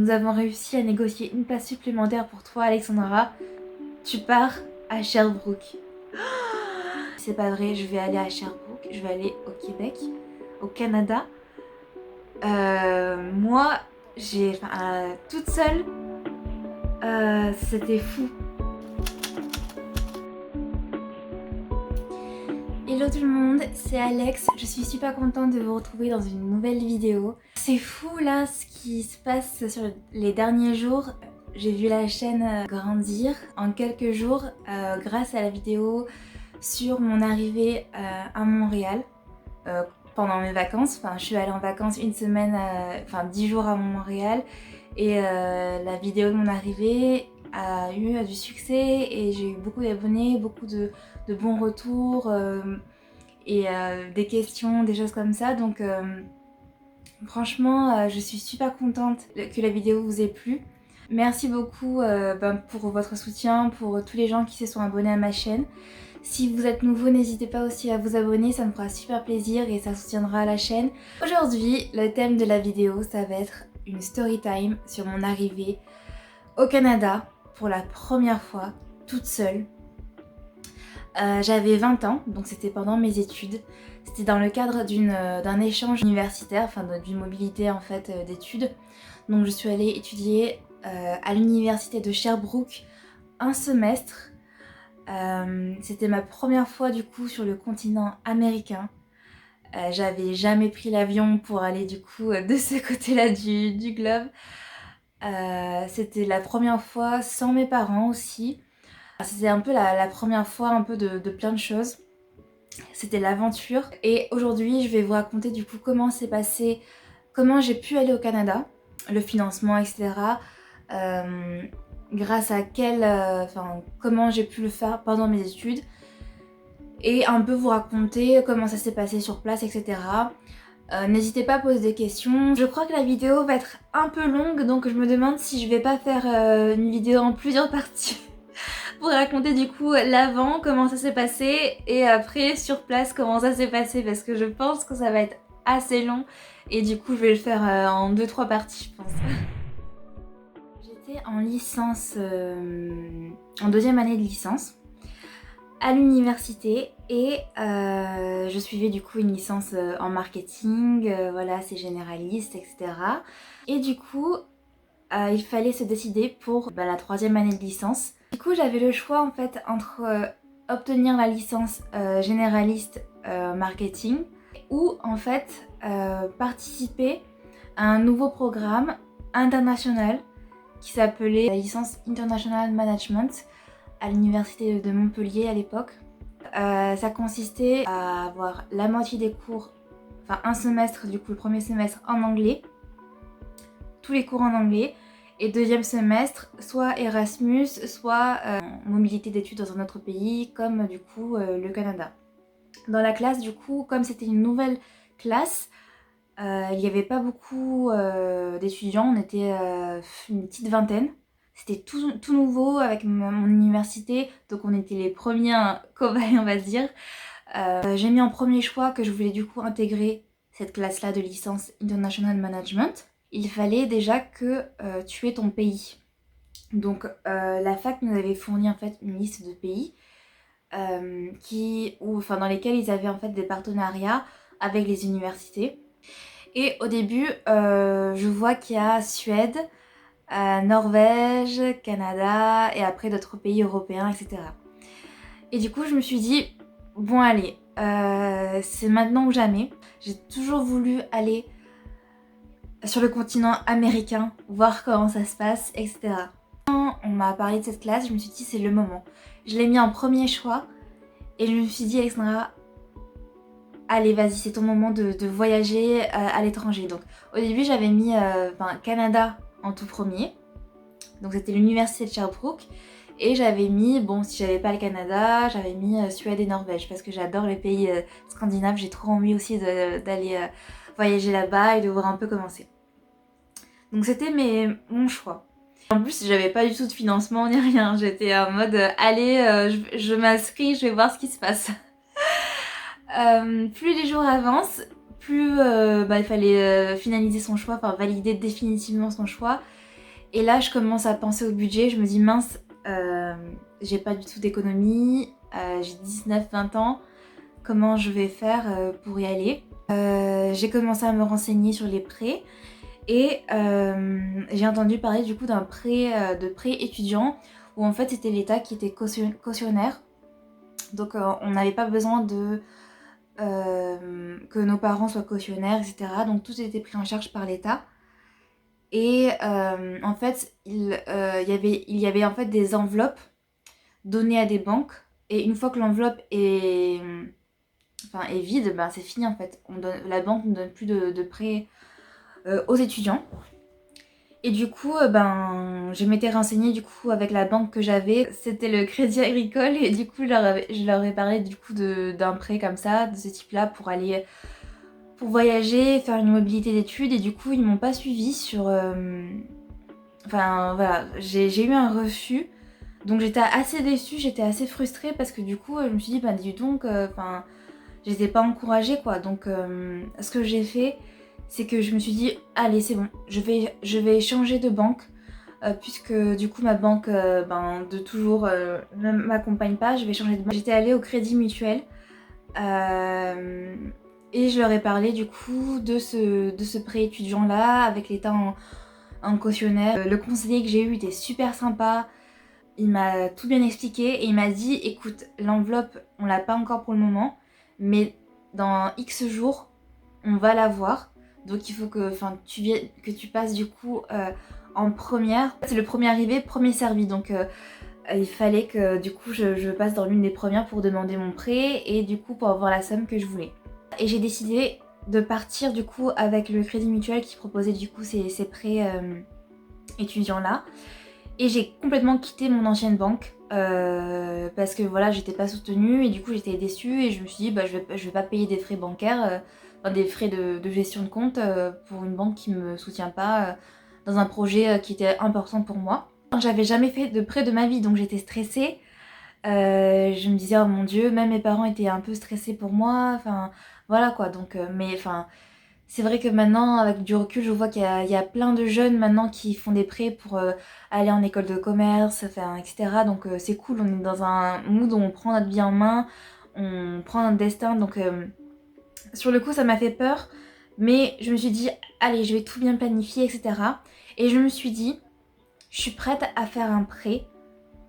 nous avons réussi à négocier une place supplémentaire pour toi, Alexandra. Tu pars à Sherbrooke. C'est pas vrai, je vais aller à Sherbrooke, je vais aller au Québec, au Canada. Moi, toute seule, c'était fou. Hello tout le monde, c'est Alex. Je suis super contente de vous retrouver dans une nouvelle vidéo. C'est fou là ce qui se passe sur les derniers jours. J'ai vu la chaîne grandir en quelques jours grâce à la vidéo sur mon arrivée à Montréal pendant mes vacances. Enfin, je suis allée en vacances une semaine, 10 jours à Montréal et la vidéo de mon arrivée a eu du succès et j'ai eu beaucoup d'abonnés, beaucoup de bons retours et des questions, des choses comme ça. Donc franchement, je suis super contente que la vidéo vous ait plu. Merci beaucoup pour votre soutien, pour tous les gens qui se sont abonnés à ma chaîne. Si vous êtes nouveau, n'hésitez pas aussi à vous abonner, ça me fera super plaisir et ça soutiendra la chaîne. Aujourd'hui, le thème de la vidéo, ça va être une story time sur mon arrivée au Canada pour la première fois, toute seule. J'avais 20 ans, donc c'était pendant mes études. C'était dans le cadre d'un échange universitaire, enfin d'une mobilité en fait d'études. Donc je suis allée étudier à l'université de Sherbrooke un semestre. C'était ma première fois du coup sur le continent américain. J'avais jamais pris l'avion pour aller du coup de ce côté-là du globe. C'était la première fois sans mes parents aussi. C'était un peu la première fois un peu de plein de choses. C'était l'aventure. Et aujourd'hui, je vais vous raconter du coup comment c'est passé, comment j'ai pu aller au Canada, le financement, etc. Grâce à comment j'ai pu le faire pendant mes études. Et un peu vous raconter comment ça s'est passé sur place, etc. N'hésitez pas à poser des questions. Je crois que la vidéo va être un peu longue, donc je me demande si je vais pas faire une vidéo en plusieurs parties. Pour raconter du coup l'avant, comment ça s'est passé, et après sur place comment ça s'est passé, parce que je pense que ça va être assez long et du coup je vais le faire en 2-3 parties je pense. J'étais en licence, en deuxième année de licence à l'université et je suivais du coup une licence en marketing, voilà, c'est généraliste, etc. Et du coup il fallait se décider pour la troisième année de licence. Du coup j'avais le choix en fait entre obtenir la licence généraliste marketing ou en fait participer à un nouveau programme international qui s'appelait la licence International Management à l'université de Montpellier à l'époque. Ça consistait à avoir la moitié des cours, enfin un semestre du coup, le premier semestre en anglais, tous les cours en anglais, et deuxième semestre soit Erasmus, soit mobilité d'études dans un autre pays comme du coup le Canada. Dans la classe du coup, comme c'était une nouvelle classe, il n'y avait pas beaucoup d'étudiants, on était une petite vingtaine. C'était tout nouveau avec mon université, donc on était les premiers cobayes on va dire. J'ai mis en premier choix que je voulais du coup intégrer cette classe-là de licence International Management. Il fallait déjà que tu aies ton pays. Donc la fac nous avait fourni en fait une liste de pays dans lesquels ils avaient en fait des partenariats avec les universités. Et au début, je vois qu'il y a Suède, Norvège, Canada et après d'autres pays européens, etc. Et du coup, je me suis dit, bon allez, c'est maintenant ou jamais. J'ai toujours voulu aller sur le continent américain, voir comment ça se passe, etc. Quand on m'a parlé de cette classe, je me suis dit, c'est le moment. Je l'ai mis en premier choix et je me suis dit, Alexandra, allez vas-y, c'est ton moment de voyager à l'étranger. Donc au début j'avais mis Canada en tout premier, donc c'était l'université de Sherbrooke, et j'avais mis, bon si j'avais pas le Canada, j'avais mis Suède et Norvège parce que j'adore les pays scandinaves, j'ai trop envie aussi d'aller voyager là-bas et de voir un peu comment c'est. Donc c'était mon choix. En plus j'avais pas du tout de financement ni rien, j'étais en mode allez je m'inscris, je vais voir ce qui se passe. Plus les jours avancent, plus il fallait finaliser son choix, enfin valider définitivement son choix. Et là je commence à penser au budget, je me dis mince, j'ai pas du tout d'économie, j'ai 19-20 ans, comment je vais faire pour y aller. J'ai commencé à me renseigner sur les prêts et j'ai entendu parler du coup d'un prêt, de prêt étudiant où en fait c'était l'État qui était cautionnaire. Donc on n'avait pas besoin de que nos parents soient cautionnaires, etc. Donc tout était pris en charge par l'État. Et en fait, il y avait en fait des enveloppes données à des banques. Et une fois que l'enveloppe est vide, ben c'est fini en fait. La banque ne donne plus de prêts aux étudiants. Et du coup, ben, je m'étais renseignée du coup avec la banque que j'avais. C'était le Crédit Agricole et du coup, je leur ai parlé du coup d'un prêt comme ça, de ce type-là, pour voyager, faire une mobilité d'études. Et du coup, ils m'ont pas suivi sur... Enfin, voilà, j'ai eu un refus. Donc j'étais assez déçue, j'étais assez frustrée parce que du coup, je me suis dit, bah dis donc, enfin, j'étais pas encouragée quoi. Donc ce que j'ai fait, c'est que je me suis dit, allez c'est bon, je vais changer de banque. Puisque du coup ma banque ben, de toujours ne m'accompagne pas, je vais changer de banque. J'étais allée au Crédit Mutuel et je leur ai parlé du coup de ce prêt étudiant là avec l'État en cautionnaire. Le conseiller que j'ai eu était super sympa, il m'a tout bien expliqué et il m'a dit écoute, l'enveloppe on l'a pas encore pour le moment, mais dans X jours on va l'avoir. Donc il faut que, que tu passes du coup en première. C'est le premier arrivé, premier servi. Donc il fallait que du coup je passe dans l'une des premières pour demander mon prêt et du coup pour avoir la somme que je voulais. Et j'ai décidé de partir du coup avec le Crédit Mutuel qui proposait du coup ces prêts étudiants là. Et j'ai complètement quitté mon ancienne banque parce que voilà, j'étais pas soutenue et du coup j'étais déçue et je me suis dit bah je vais pas payer des frais bancaires, des frais de gestion de compte pour une banque qui me soutient pas dans un projet qui était important pour moi. J'avais jamais fait de prêt de ma vie donc j'étais stressée. Je me disais oh mon dieu, même mes parents étaient un peu stressés pour moi, enfin voilà quoi. Donc mais enfin c'est vrai que maintenant, avec du recul, je vois qu'il y a plein de jeunes maintenant qui font des prêts pour aller en école de commerce, enfin, etc. Donc c'est cool, on est dans un mood où on prend notre vie en main, on prend notre destin. Donc sur le coup, ça m'a fait peur, mais je me suis dit, allez, je vais tout bien planifier, etc. Et je me suis dit, je suis prête à faire un prêt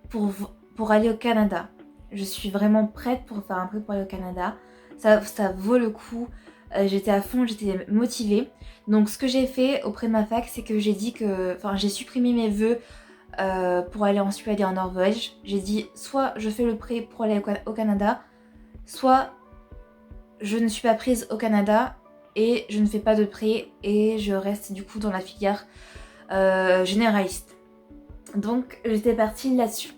pour aller au Canada. Je suis vraiment prête pour faire un prêt pour aller au Canada. Ça vaut le coup. J'étais à fond, j'étais motivée. Donc ce que j'ai fait auprès de ma fac, c'est que j'ai dit que... Enfin, j'ai supprimé mes vœux pour aller en Suède et en Norvège. J'ai dit, soit je fais le prêt pour aller au Canada, soit je ne suis pas prise au Canada et je ne fais pas de prêt et je reste du coup dans la filière généraliste. Donc j'étais partie là-dessus.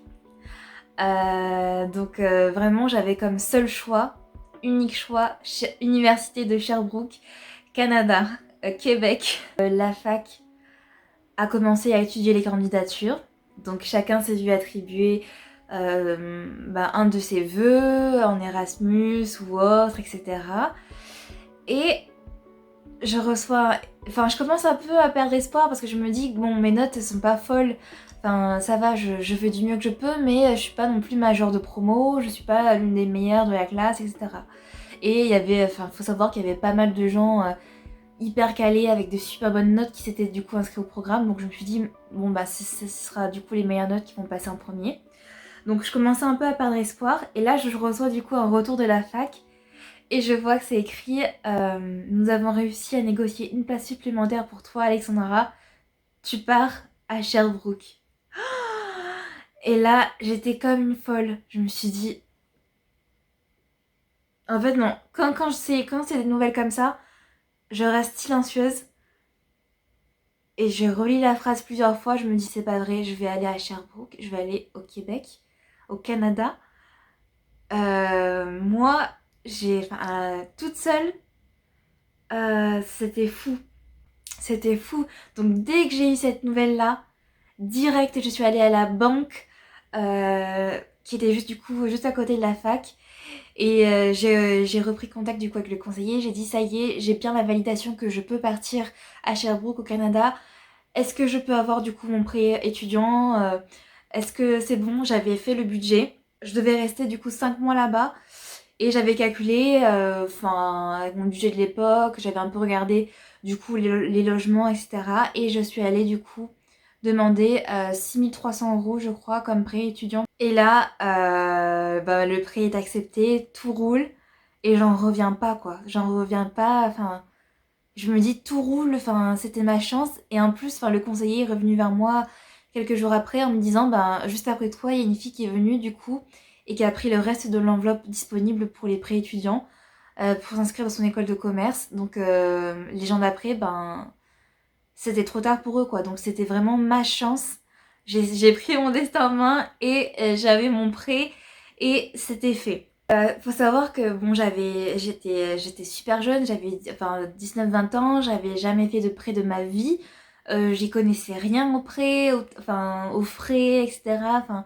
Donc vraiment j'avais comme seul choix, unique choix, Université de Sherbrooke, Canada, Québec. La fac a commencé à étudier les candidatures, donc chacun s'est vu attribuer un de ses vœux en Erasmus ou autre, etc. Et je reçois... Enfin, je commence un peu à perdre espoir parce que je me dis que bon, mes notes elles sont pas folles. Enfin, ça va, je fais du mieux que je peux, mais je suis pas non plus majeure de promo, je suis pas l'une des meilleures de la classe, etc. Et il y avait... Enfin, faut savoir qu'il y avait pas mal de gens hyper calés avec de super bonnes notes qui s'étaient du coup inscrits au programme. Donc je me suis dit, bon bah ce sera du coup les meilleures notes qui vont passer en premier. Donc je commençais un peu à perdre espoir. Et là, je reçois du coup un retour de la fac. Et je vois que c'est écrit nous avons réussi à négocier une place supplémentaire pour toi, Alexandra. Tu pars à Sherbrooke. Et là, j'étais comme une folle. Je me suis dit... En fait, non. Quand c'est des nouvelles comme ça, je reste silencieuse. Et je relis la phrase plusieurs fois. Je me dis, c'est pas vrai, je vais aller à Sherbrooke. Je vais aller au Québec, au Canada. Moi, toute seule, c'était fou. C'était fou. Donc dès que j'ai eu cette nouvelle-là, direct, je suis allée à la banque qui était juste à côté de la fac. Et j'ai repris contact du coup avec le conseiller. J'ai dit ça y est, j'ai bien la validation que je peux partir à Sherbrooke au Canada. est-ce que je peux avoir du coup mon prêt étudiant, est-ce que c'est bon? J'avais fait le budget. Je devais rester du coup 5 mois là-bas et j'avais calculé, enfin avec mon budget de l'époque, j'avais un peu regardé du coup les logements, etc. Et je suis allée du coup demander 6 300 € je crois comme prêt étudiant. Et là, bah, le prêt est accepté, tout roule et j'en reviens pas quoi. J'en reviens pas, enfin je me dis tout roule, enfin c'était ma chance. Et en plus, enfin, le conseiller est revenu vers moi quelques jours après en me disant ben juste après toi il y a une fille qui est venue du coup et qui a pris le reste de l'enveloppe disponible pour les prêts étudiants pour s'inscrire dans son école de commerce. Donc les gens d'après, ben c'était trop tard pour eux quoi. Donc c'était vraiment ma chance. J'ai pris mon destin en main et j'avais mon prêt et c'était fait. Faut savoir que bon j'étais super jeune, j'avais enfin 19-20 ans, j'avais jamais fait de prêt de ma vie. J'y connaissais rien au prêt, enfin aux frais, etc. Enfin,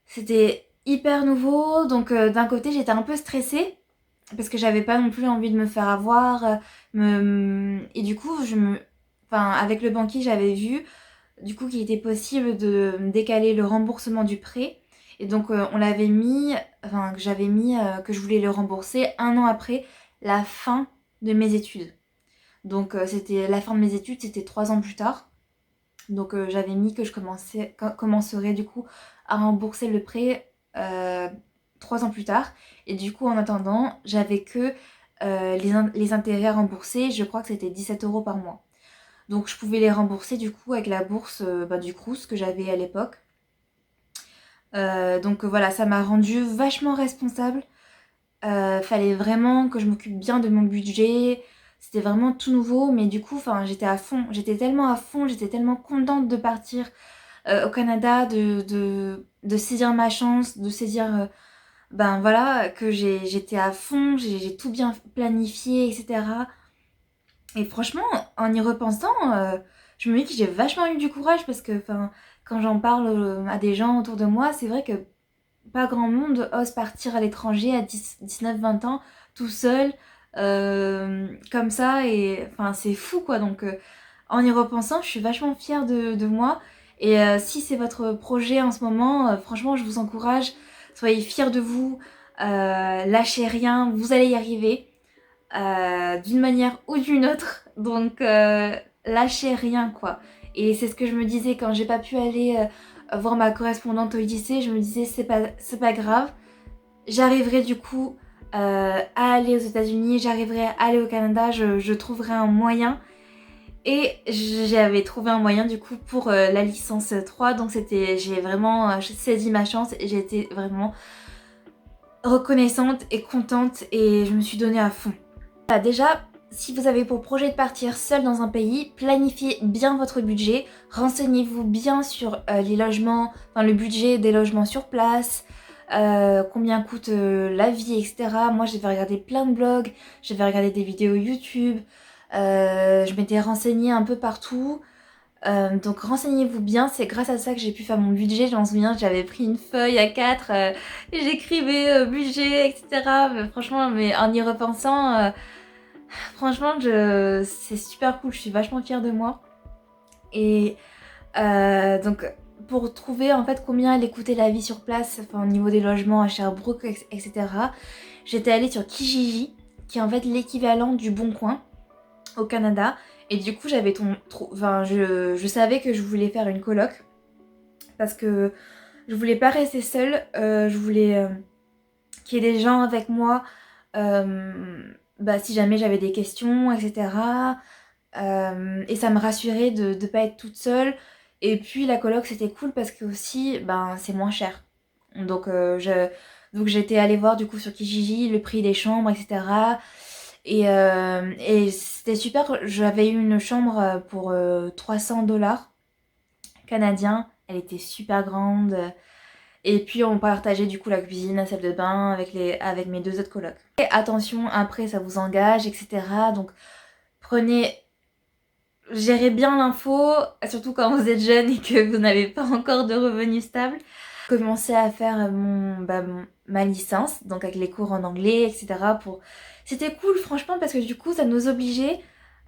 c'était hyper nouveau, donc d'un côté j'étais un peu stressée parce que j'avais pas non plus envie de me faire avoir, et du coup enfin avec le banquier j'avais vu du coup qu'il était possible de décaler le remboursement du prêt. Et donc on l'avait mis, enfin que j'avais mis que je voulais le rembourser 1 an après la fin de mes études. Donc c'était la fin de mes études, c'était 3 ans plus tard. Donc j'avais mis que je commencerais du coup à rembourser le prêt 3 ans plus tard. Et du coup en attendant, j'avais que les intérêts à rembourser, je crois que c'était 17 € par mois. Donc je pouvais les rembourser du coup avec la bourse bah, du Crous que j'avais à l'époque. Donc voilà, ça m'a rendue vachement responsable. Fallait vraiment que je m'occupe bien de mon budget. C'était vraiment tout nouveau, mais du coup, enfin, j'étais à fond. J'étais tellement à fond, j'étais tellement contente de partir au Canada, de saisir ma chance, de saisir, ben voilà, que j'étais à fond, j'ai tout bien planifié, etc. Et franchement, en y repensant, je me dis que j'ai vachement eu du courage parce que, enfin, quand j'en parle à des gens autour de moi, c'est vrai que pas grand monde ose partir à l'étranger à 19-20 ans, tout seul, comme ça, et enfin, c'est fou quoi. Donc, en y repensant, je suis vachement fière de moi. Et si c'est votre projet en ce moment, franchement, je vous encourage, soyez fiers de vous, lâchez rien, vous allez y arriver d'une manière ou d'une autre. Donc lâchez rien quoi. Et c'est ce que je me disais quand j'ai pas pu aller voir ma correspondante au lycée. Je me disais c'est pas grave. J'arriverai du coup à aller aux États-Unis, j'arriverai à aller au Canada, je trouverai un moyen. Et j'avais trouvé un moyen du coup pour la licence 3. Donc j'ai vraiment saisi ma chance et j'ai été vraiment reconnaissante et contente et je me suis donnée à fond. Déjà, si vous avez pour projet de partir seul dans un pays, planifiez bien votre budget, renseignez-vous bien sur les logements, enfin le budget des logements sur place, combien coûte la vie, etc. Moi j'avais regardé plein de blogs, j'avais regardé des vidéos YouTube, je m'étais renseignée un peu partout. Donc renseignez-vous bien, c'est grâce à ça que j'ai pu faire mon budget. Je m'en souviens, j'avais pris une feuille à 4 et j'écrivais budget, etc. Mais franchement, mais en y repensant, franchement, c'est super cool, je suis vachement fière de moi. Et donc, pour trouver en fait combien allait coûter la vie sur place, enfin, au niveau des logements à Sherbrooke, etc., j'étais allée sur Kijiji, qui est en fait l'équivalent du Bon Coin au Canada. Et du coup, enfin, je savais que je voulais faire une coloc parce que je voulais pas rester seule, je voulais qu'il y ait des gens avec moi. Bah, si jamais j'avais des questions, etc. Et ça me rassurait de ne pas être toute seule. Et puis la coloc c'était cool parce que aussi ben, c'est moins cher. Donc, donc j'étais allée voir du coup sur Kijiji le prix des chambres, etc. Et c'était super, j'avais eu une chambre pour 300 $ canadiens. Elle était super grande. Et puis on partageait du coup la cuisine, la salle de bain avec mes deux autres colocs. Et attention, après ça vous engage, etc. Donc gérez bien l'info, surtout quand vous êtes jeune et que vous n'avez pas encore de revenus stables. Commencer à faire ma licence, donc avec les cours en anglais, etc. C'était cool franchement parce que du coup ça nous obligeait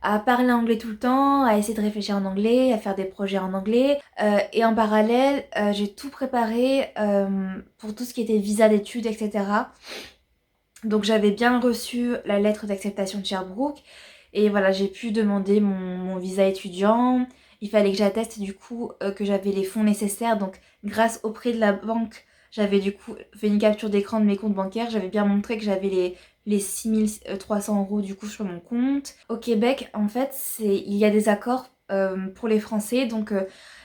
à parler anglais tout le temps, à essayer de réfléchir en anglais, à faire des projets en anglais. Et en parallèle, j'ai tout préparé pour tout ce qui était visa d'études, etc. Donc j'avais bien reçu la lettre d'acceptation de Sherbrooke. Et voilà, j'ai pu demander mon visa étudiant. Il fallait que j'atteste du coup que j'avais les fonds nécessaires. Donc grâce au prêt de la banque, j'avais du coup fait une capture d'écran de mes comptes bancaires. J'avais bien montré que j'avais les 6 300 € du coup sur mon compte. Au Québec, en fait, il y a des accords pour les Français. Donc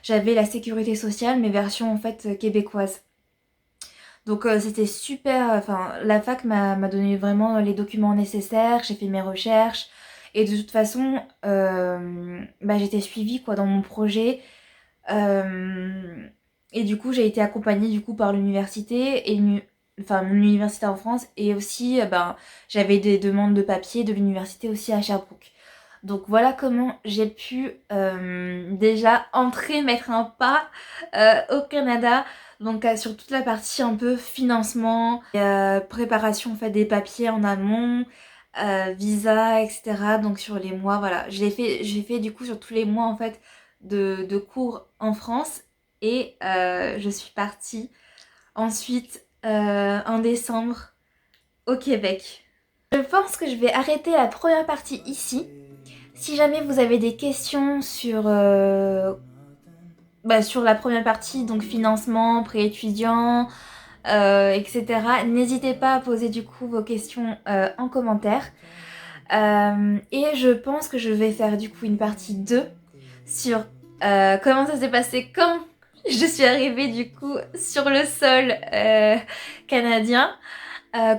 j'avais la sécurité sociale, mais version en fait québécoise. Donc c'était super, enfin la fac m'a donné vraiment les documents nécessaires, j'ai fait mes recherches et de toute façon bah, j'étais suivie quoi dans mon projet. Euh, et du coup j'ai été accompagnée du coup par l'université et enfin mon université en France et aussi ben, j'avais des demandes de papier de l'université aussi à Sherbrooke. Donc voilà comment j'ai pu déjà entrer, mettre un pas au Canada. Donc sur toute la partie un peu financement, préparation en fait des papiers en amont, visa, etc. Donc sur les mois, voilà. J'ai fait du coup sur tous les mois en fait de cours en France et je suis partie ensuite en décembre au Québec. Je pense que je vais arrêter la première partie ici. Si jamais vous avez des questions sur, bah, sur la première partie, donc financement, prêt étudiant, etc., n'hésitez pas à poser du coup vos questions en commentaire. Et je pense que je vais faire du coup une partie 2 sur comment ça s'est passé quand je suis arrivée du coup sur le sol canadien.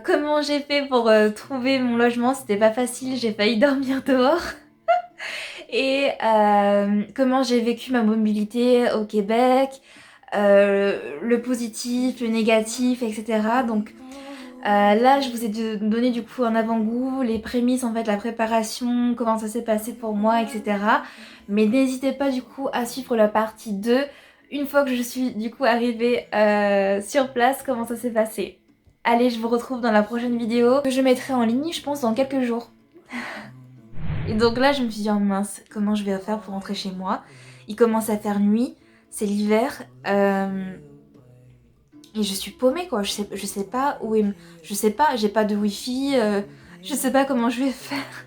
Comment j'ai fait pour trouver mon logement, c'était pas facile, j'ai failli dormir dehors. Et comment j'ai vécu ma mobilité au Québec, le positif, le négatif, etc. Donc là, je vous ai donné du coup un avant-goût, les prémices, en fait, la préparation, comment ça s'est passé pour moi, etc. Mais n'hésitez pas du coup à suivre la partie 2 une fois que je suis du coup arrivée sur place, comment ça s'est passé. Allez, je vous retrouve dans la prochaine vidéo que je mettrai en ligne, je pense, dans quelques jours. Et donc là, je me suis dit, oh mince, comment je vais faire pour rentrer chez moi? Il commence à faire nuit, c'est l'hiver, et je suis paumée quoi. Je sais pas où est. Je sais pas, j'ai pas de wifi, je sais pas comment je vais faire.